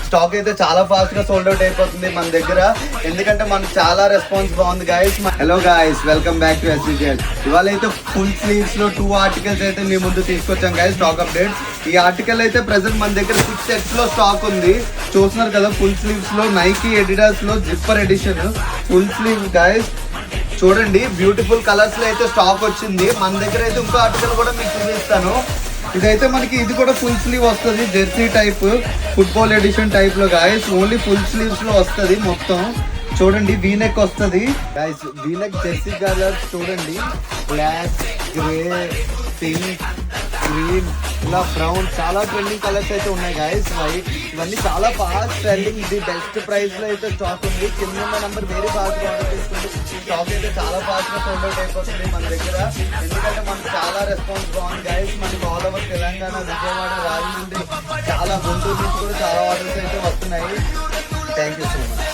Stock అయితే చాలా fast గా సోల్డ్ అవుట్ అయిపోతుంది మన దగ్గర, ఎందుకంటే మనకు చాలా రెస్పాన్స్ బాగుంది guys. Hello guys, welcome back to SCGL. ఇవాళ అయితే ఫుల్ స్లీవ్స్ లో 2 ఆర్టికల్స్ అయితే మీ ముందు తీసుకొచ్చాం గైస్, స్టాక్ అప్డేట్. ఈ ఆర్టికల్ అయితే ప్రెసెంట్ మన దగ్గర 6 sets లో స్టాక్ ఉంది. చూస్తున్నారు కదా, ఫుల్ స్లీవ్స్ లో నైకీ ఎడిడాస్ లో zipper edition full sleeve guys. చూడండి, బ్యూటిఫుల్ కలర్స్ లో అయితే స్టాక్ వచ్చింది. మన దగ్గర అయితే ఇంకో ఆర్టికల్ కూడా మీకు చూపిస్తాను. ఇదైతే మనకి ఇది కూడా ఫుల్ స్లీవ్ వస్తుంది, jersey type football edition type లో గాయస్. ఓన్లీ ఫుల్ స్లీవ్స్ లో వస్తుంది మొత్తం. చూడండి, వీనెక్ వస్తుంది గాయస్. వీనెక్ జెర్సీ కలర్స్ చూడండి, బ్లాక్, గ్రే, పింక్, గ్రీన్, ఇలా బ్రౌన్, చాలా ట్రెండింగ్ కలర్స్ అయితే ఉన్నాయి గాయస్. వైట్, ఇవన్నీ చాలా ఫాస్ట్ ట్రెండింగ్. ఇది బెస్ట్ ప్రైస్ లో అయితే స్టాక్ ఉంది. కింద ఉన్న నెంబర్ వెరీ ఫాస్ట్ గా ఆర్డర్ చేసుకోండి. స్టాక్ అయితే చాలా ఫాస్ట్ గా సోల్డ్ అవుట్ అయిపోతుంది మన దగ్గర, ఎందుకంటే మనకు చాలా రెస్పాన్స్ బాగుంది గైస్. మనకి ఆల్ ఓవర్ తెలంగాణ, విజయవాడ, రాజమండ్రి, చాలా గుంటూరు నుంచి కూడా చాలా ఆర్డర్స్ అయితే వస్తున్నాయి. Thank you so much.